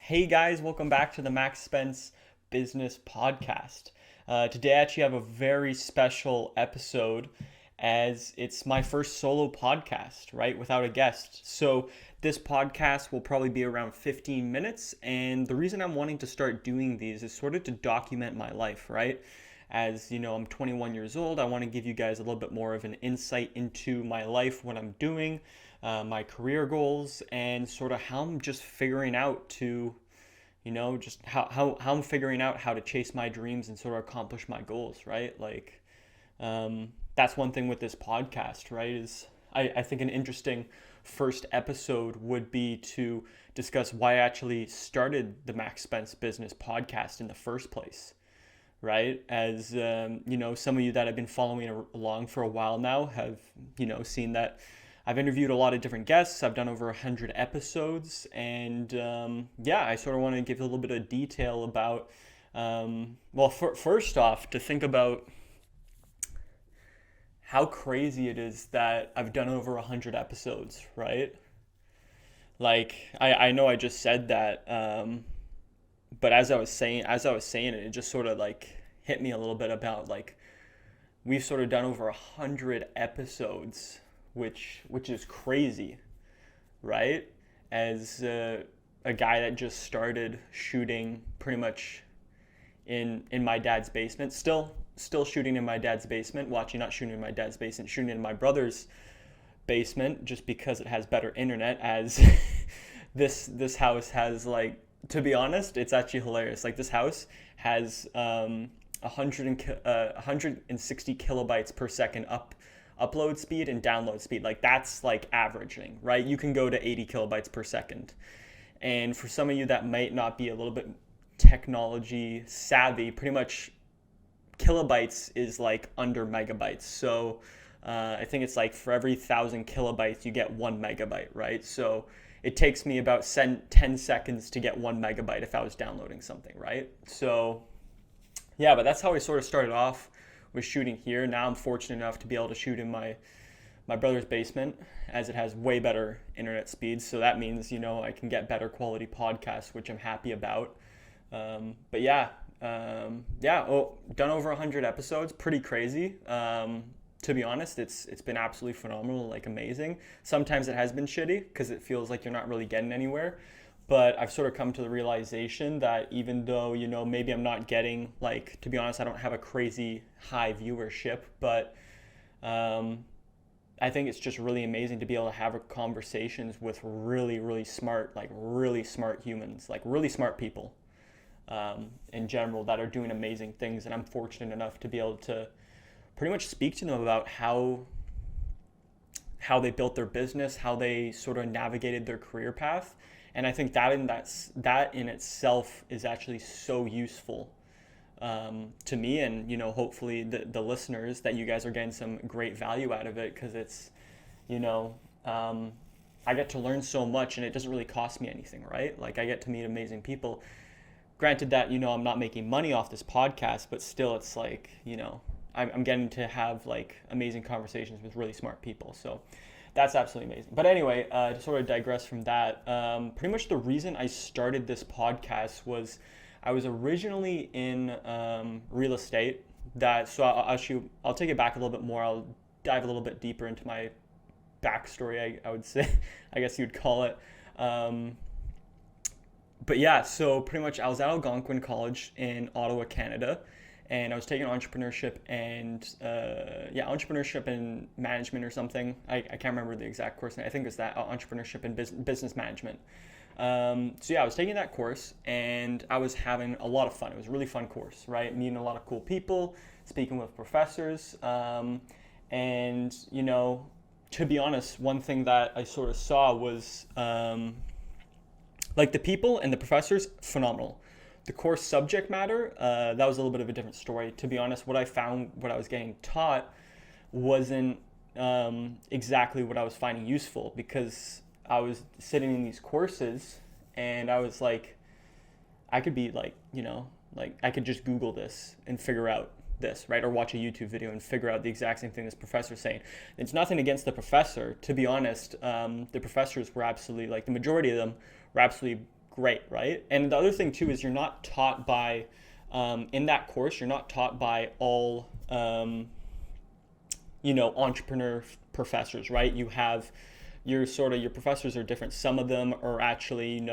Hey guys, welcome back to the Max Spence Business Podcast. Today I actually have a very special episode as it's my first solo podcast, right, without a guest. So this podcast will probably be around 15 minutes, and the reason I'm wanting to start doing these is sort of to document my life, right? As you know, I'm 21 years old. I want to give you guys a little bit more of an insight into my life, what I'm doing, my career goals, and sort of how I'm just figuring out to, just how I'm figuring out how to chase my dreams and sort of accomplish my goals, right? That's one thing with this podcast, right? I think an interesting first episode would be to discuss why I actually started the Max Spence Business Podcast in the first place, right? As some of you that have been following along for a while now have, seen that I've interviewed a lot of different guests. I've done over 100 episodes, and I sort of want to give a little bit of detail about, first off, to think about how crazy it is that I've done over 100 episodes, right? Like, I know I just said that, but as I was saying it, it just sort of like hit me a little bit about like we've sort of done over 100 episodes, which is crazy, right? As a guy that just started shooting pretty much in my dad's basement, still shooting in my dad's basement. Well, actually not shooting in my dad's basement, shooting in my brother's basement, just because it has better internet. As this house has, like, to be honest, it's actually hilarious. Like, this house has 160 kilobytes per second upload speed and download speed. Like, that's like averaging, right? You can go to 80 kilobytes per second. And for some of you that might not be a little bit technology savvy, pretty much kilobytes is like under megabytes. So I think it's like for every 1,000 kilobytes, you get 1 megabyte, right? So it takes me about 10 seconds to get 1 megabyte if I was downloading something, right? So yeah, but that's how I sort of started off with shooting here. Now I'm fortunate enough to be able to shoot in my brother's basement, as it has way better internet speeds. So that means, I can get better quality podcasts, which I'm happy about. Done over 100 episodes, pretty crazy. To be honest, it's been absolutely phenomenal, like amazing. Sometimes it has been shitty because it feels like you're not really getting anywhere. But I've sort of come to the realization that even though, maybe I'm not getting, like, to be honest, I don't have a crazy high viewership, but I think it's just really amazing to be able to have conversations with really, really smart humans, like really smart people in general that are doing amazing things. And I'm fortunate enough to be able to pretty much speak to them about how they built their business, how they sort of navigated their career path. And I think that in itself is actually so useful to me, and hopefully the listeners, that you guys are getting some great value out of it, because it's I get to learn so much, and it doesn't really cost me anything, right? Like, I get to meet amazing people. Granted that I'm not making money off this podcast, but still, it's like I'm getting to have like amazing conversations with really smart people. So that's absolutely amazing. But anyway, to sort of digress from that, pretty much the reason I started this podcast was I was originally in real estate. I'll take it back a little bit more. I'll dive a little bit deeper into my backstory, I would say, I guess you'd call it. So pretty much I was at Algonquin College in Ottawa, Canada, and I was taking entrepreneurship and management or something. I can't remember the exact course. I think it's that, entrepreneurship and business management. I was taking that course, and I was having a lot of fun. It was a really fun course, right? Meeting a lot of cool people, speaking with professors, to be honest, one thing that I sort of saw was like the people and the professors, phenomenal. The course subject matter, that was a little bit of a different story. To be honest, what I found, what I was getting taught wasn't exactly what I was finding useful, because I was sitting in these courses and I was like, I could be like, I could just Google this and figure out this, right? Or watch a YouTube video and figure out the exact same thing this professor's saying. It's nothing against the professor. To be honest, the professors were absolutely, like, the majority of them were absolutely great, right? And the other thing too is you're not taught by, in that course, you're not taught by all, entrepreneur professors, right? You have your professors are different. Some of them are actually,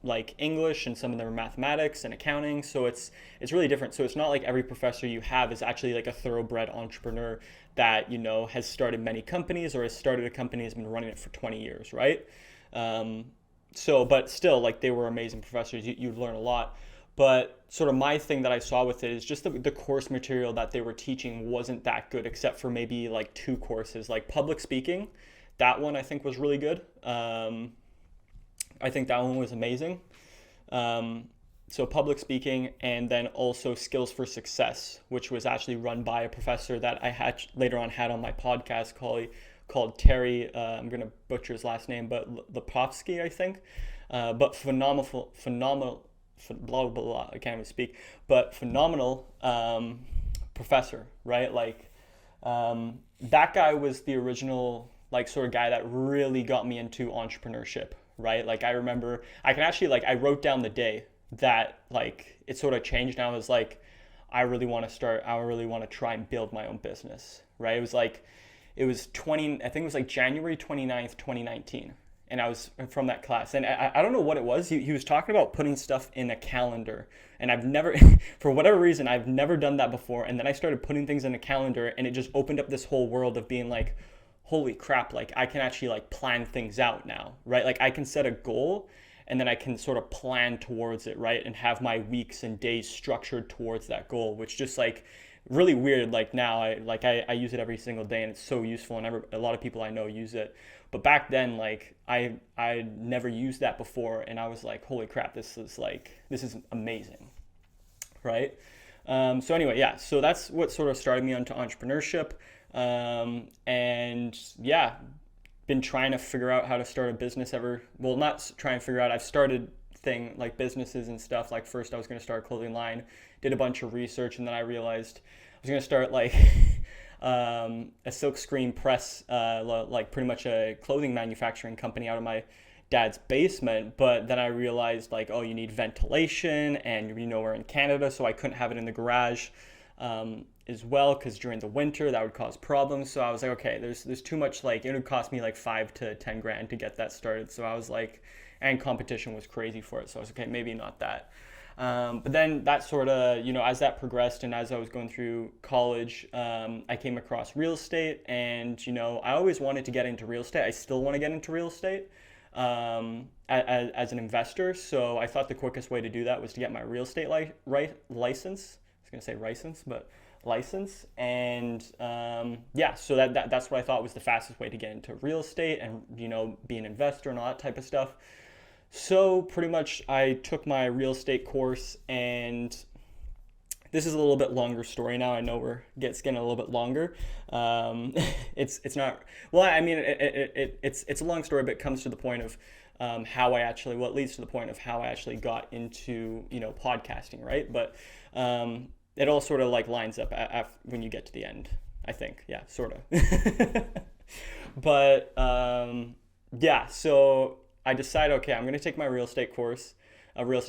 like English, and some of them are mathematics and accounting. So it's really different. So it's not like every professor you have is actually like a thoroughbred entrepreneur that, has started many companies or has started a company, has been running it for 20 years, right? But still, like, they were amazing professors. You'd learn a lot. But sort of my thing that I saw with it is just the course material that they were teaching wasn't that good, except for maybe like two courses, like public speaking. That one I think was really good. I think that one was amazing. So public speaking, and then also skills for success, which was actually run by a professor that I had later on had on my podcast called Terry. I'm gonna butcher his last name, but Lepovsky, I think. But phenomenal, blah blah blah. I can't even speak. But phenomenal professor, right? Like, that guy was the original, like, sort of guy that really got me into entrepreneurship, right? Like, I remember I can actually, like, I wrote down the day that, like, it sort of changed, and I was like, I really want to try and build my own business, right? It was like, I think it was like January 29th, 2019. And I was from that class, and I don't know what it was. He was talking about putting stuff in a calendar, and I've never, for whatever reason, I've never done that before. And then I started putting things in a calendar, and it just opened up this whole world of being like, holy crap, like, I can actually, like, plan things out now, right? Like, I can set a goal, and then I can sort of plan towards it, right? And have my weeks and days structured towards that goal, which just, like, really weird. Like, now I use it every single day, and it's so useful, and a lot of people I know use it. But back then, like, I never used that before, and I was like, holy crap, this is amazing, right? So anyway, yeah, so that's what sort of started me onto entrepreneurship. And yeah, been trying to figure out how to start a business not trying to figure out, I've started like businesses and stuff. Like, first I was going to start a clothing line, did a bunch of research, and then I realized I was going to start, like, a silk screen press, like pretty much a clothing manufacturing company out of my dad's basement. But then I realized, like, oh, you need ventilation, and we're in Canada, so I couldn't have it in the garage as well, because during the winter that would cause problems. So I was like, okay, there's too much, like, it would cost me like 5 to 10 grand to get that started. So I was like, and competition was crazy for it. So I was okay, maybe not that. But then that sort of, as that progressed, and as I was going through college, I came across real estate, and, I always wanted to get into real estate. I still want to get into real estate as an investor. So I thought the quickest way to do that was to get my real estate license. I was going to say license, but license. And so that's what I thought was the fastest way to get into real estate and, be an investor and all that type of stuff. So pretty much I took my real estate course, and this is a little bit longer story now. I know it's getting a little bit longer. It's not, well, I mean, it's a long story, but it comes to the point of it leads to the point of how I actually got into, podcasting, right? But it all sort of, like, lines up when you get to the end, I think. Yeah, sort of. But so I decided, okay, I'm going to take my real estate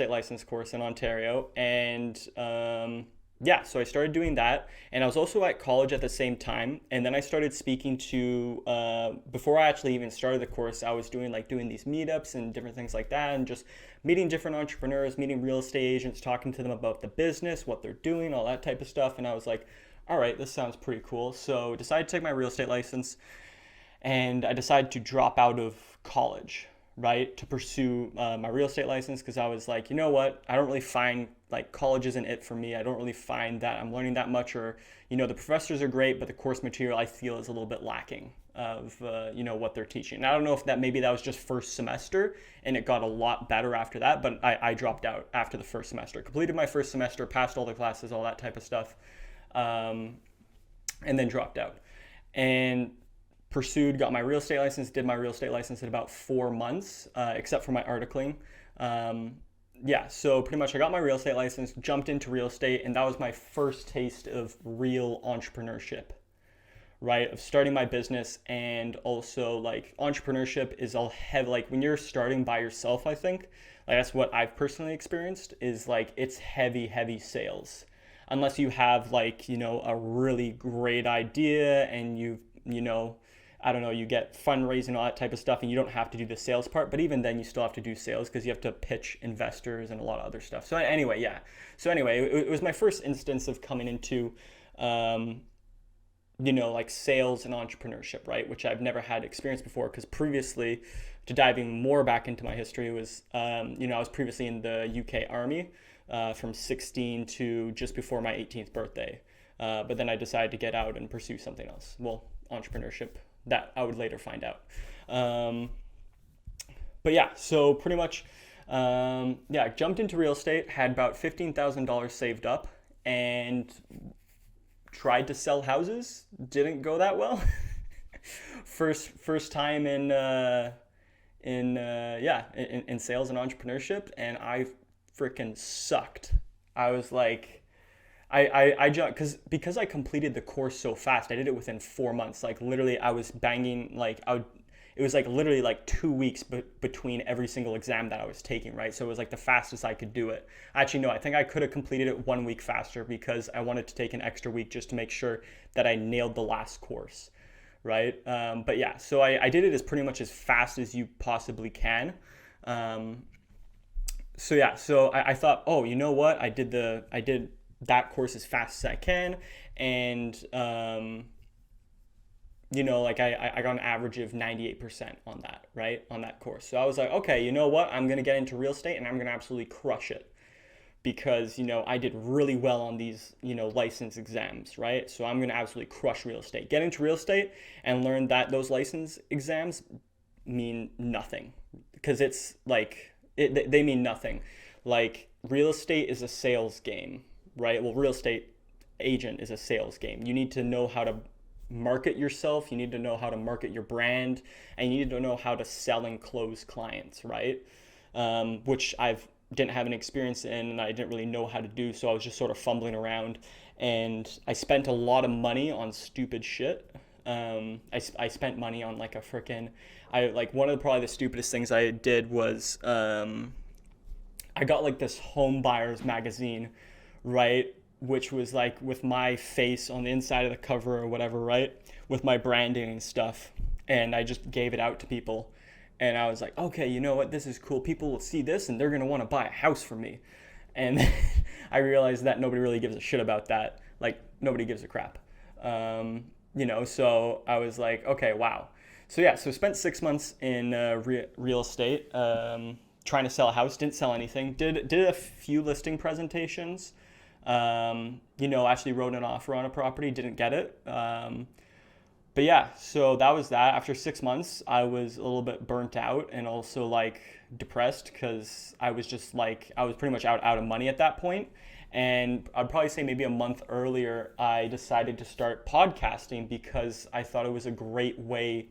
license course in Ontario. And so I started doing that. And I was also at college at the same time. And then I started speaking to, before I actually even started the course, I was doing these meetups and different things like that, and just meeting different entrepreneurs, meeting real estate agents, talking to them about the business, what they're doing, all that type of stuff. And I was like, all right, this sounds pretty cool. So I decided to take my real estate license, and I decided to drop out of college, right, to pursue my real estate license, because I was like, you know what, I don't really find, like, college isn't it for me. I don't really find that I'm learning that much, or, the professors are great, but the course material I feel is a little bit lacking of, what they're teaching. And I don't know if maybe that was just first semester, and it got a lot better after that, but I dropped out after the first semester, completed my first semester, passed all the classes, all that type of stuff, and then dropped out. And got my real estate license, did my real estate license in about 4 months, except for my articling. So pretty much I got my real estate license, jumped into real estate, and that was my first taste of real entrepreneurship, right? Of starting my business. And also, like, entrepreneurship is all heavy, like, when you're starting by yourself, I think, Like that's what I've personally experienced, is like it's heavy sales. Unless you have like, a really great idea and I don't know, you get fundraising, all that type of stuff, and you don't have to do the sales part. But even then, you still have to do sales because you have to pitch investors and a lot of other stuff. So anyway, yeah. So anyway, it was my first instance of coming into, like sales and entrepreneurship, right? Which I've never had experience before, because previously, to diving more back into my history, was, I was previously in the UK Army from 16 to just before my 18th birthday. But then I decided to get out and pursue something else. Well, entrepreneurship, that I would later find out. But yeah, so pretty much, I jumped into real estate, had about $15,000 saved up, and tried to sell houses. Didn't go that well. first time in sales and entrepreneurship, and I freaking sucked. I was like, I jumped because I completed the course so fast. I did it within 4 months. Like literally, I was banging it was like literally like 2 weeks between every single exam that I was taking, right? So it was like the fastest I could do it. Actually, no, I think I could have completed it 1 week faster because I wanted to take an extra week just to make sure that I nailed the last course, right? But yeah, so I did it as pretty much as fast as you possibly can. So I thought, oh, you know what? I did that course as fast as I can, and I got an average of 98% on that, right? On that course. So I was like, okay, you know what? I'm going to get into real estate and I'm going to absolutely crush it because, I did really well on these, license exams, right? So I'm going to absolutely crush real estate. Get into real estate and learn that those license exams mean nothing because it's like, they mean nothing. Like real estate is a sales game, right? Well, real estate agent is a sales game. You need to know how to market yourself, you need to know how to market your brand, and you need to know how to sell and close clients, right? Which I've didn't have an experience in and I didn't really know how to do, so I was just sort of fumbling around, and I spent a lot of money on stupid shit. I spent money on like one of probably the stupidest things I did was I got like this home buyers magazine, right? Which was like with my face on the inside of the cover or whatever, right? With my branding and stuff. And I just gave it out to people. And I was like, okay, you know what? This is cool. People will see this and they're going to want to buy a house from me. And I realized that nobody really gives a shit about that. Like, nobody gives a crap. So I was like, okay, wow. So spent 6 months in real estate, trying to sell a house. Didn't sell anything. Did a few listing presentations. Actually wrote an offer on a property, didn't get it. But yeah, so that was that. After 6 months, I was a little bit burnt out and also like depressed because I was just like, I was pretty much out of money at that point. And I'd probably say maybe a month earlier, I decided to start podcasting because I thought it was a great way,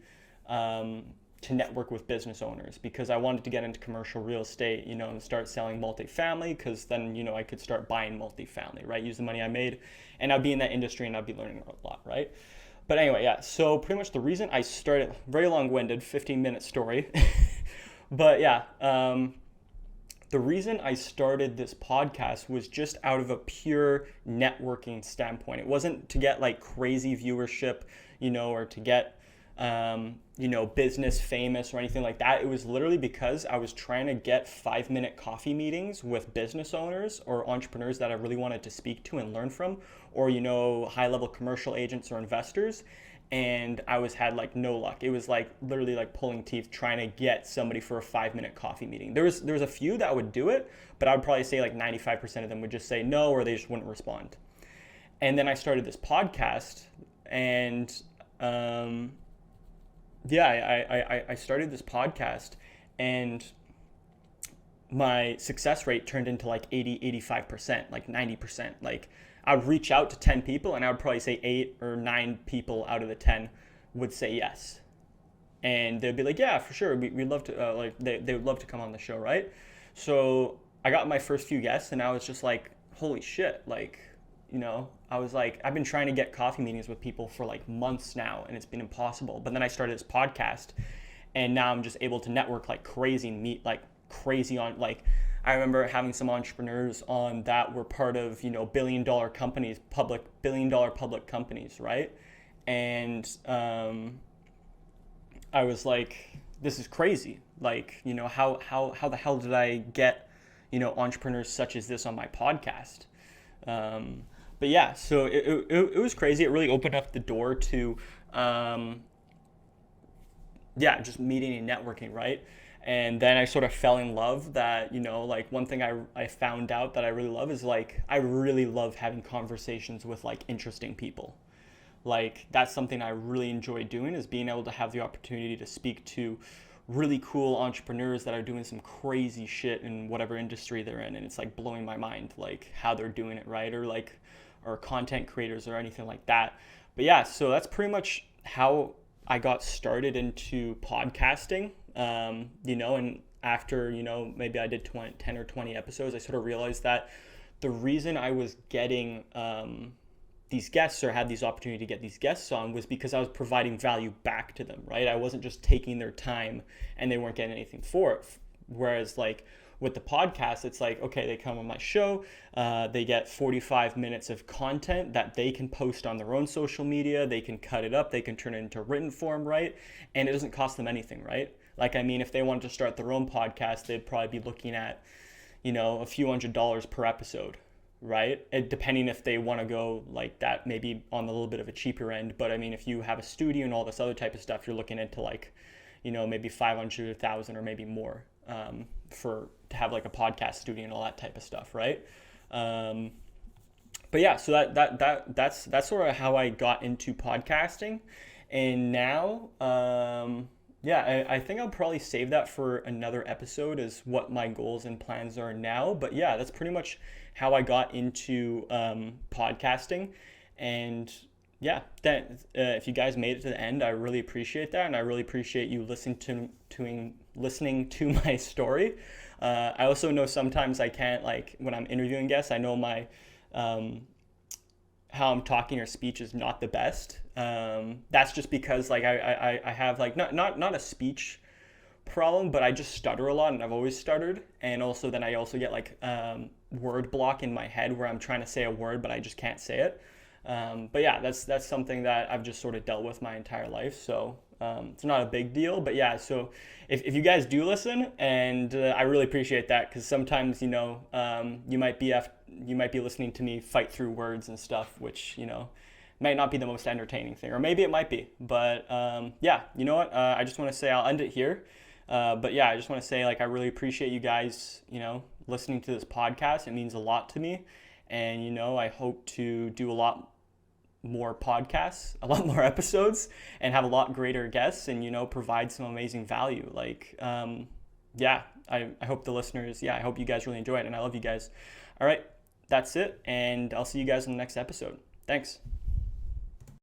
to network with business owners, because I wanted to get into commercial real estate, and start selling multifamily, because then, I could start buying multifamily, right? Use the money I made and I'd be in that industry and I'd be learning a lot, right? But anyway, yeah, so pretty much the reason I started, very long-winded, 15-minute story, but yeah, the reason I started this podcast was just out of a pure networking standpoint. It wasn't to get like crazy viewership, or to get business famous or anything like that. It was literally because I was trying to get 5-minute coffee meetings with business owners or entrepreneurs that I really wanted to speak to and learn from, or, high-level commercial agents or investors. And I had like no luck. It was like literally like pulling teeth trying to get somebody for a 5-minute coffee meeting. There was a few that would do it, but I would probably say like 95% of them would just say no, or they just wouldn't respond. And then I started this podcast, and I started this podcast, and my success rate turned into like 85%, like 90%. Like I would reach out to 10 people and I would probably say 8 or 9 people out of the 10 would say yes. And they'd be like, yeah, for sure. We'd love to, they would love to come on the show, right? So I got my first few guests and I was just like, holy shit, like, I was like, I've been trying to get coffee meetings with people for like months now and it's been impossible. But then I started this podcast and now I'm just able to network like crazy and meet like crazy on, like, I remember having some entrepreneurs on that were part of, billion-dollar companies, billion-dollar public companies, right? And I was like, this is crazy. Like, how the hell did I get, entrepreneurs such as this on my podcast? But yeah, so it was crazy. It really opened up the door to, just meeting and networking, right? And then I sort of fell in love that, like one thing I found out that I really love is like, I really love having conversations with like interesting people. Like that's something I really enjoy doing, is being able to have the opportunity to speak to really cool entrepreneurs that are doing some crazy shit in whatever industry they're in. And it's like blowing my mind, like how they're doing it, right? Or content creators or anything like that. But yeah, so that's pretty much how I got started into podcasting. And after, maybe I did 10 or 20 episodes, I sort of realized that the reason I was getting these guests, or had these opportunity to get these guests on, was because I was providing value back to them, right? I wasn't just taking their time and they weren't getting anything for it. Whereas like with the podcast, it's like, okay, they come on my show, they get 45 minutes of content that they can post on their own social media, they can cut it up, they can turn it into written form, right? And it doesn't cost them anything, right? Like, I mean, if they wanted to start their own podcast, they'd probably be looking at, a few $100s per episode, right? Depending if they want to go like that, maybe on a little bit of a cheaper end. But I mean, if you have a studio and all this other type of stuff, you're looking into like, maybe 500, 1,000, or maybe more to have like a podcast studio and all that type of stuff, right? But yeah, so that's sort of how I got into podcasting. And now, I think I'll probably save that for another episode, as what my goals and plans are now. But yeah, that's pretty much how I got into podcasting. And yeah, if you guys made it to the end, I really appreciate that, and I really appreciate you listening to my story. I also know sometimes I can't, like when I'm interviewing guests, I know my how I'm talking or speech is not the best. That's just because like I have like not a speech problem, but I just stutter a lot, and I've always stuttered. And also then I also get like word block in my head where I'm trying to say a word but I just can't say it. But yeah, that's something that I've just sort of dealt with my entire life. So it's not a big deal. But yeah, so if you guys do listen, and I really appreciate that, because sometimes you might be listening to me fight through words and stuff, which might not be the most entertaining thing, or maybe it might be. But yeah, you know what? I just want to say, I'll end it here. But yeah, I just want to say, like, I really appreciate you guys, listening to this podcast. It means a lot to me. And, I hope to do a lot more podcasts, a lot more episodes, and have a lot greater guests, and, provide some amazing value. Like, yeah, I hope the listeners, I hope you guys really enjoy it, and I love you guys. All right, that's it. And I'll see you guys in the next episode. Thanks.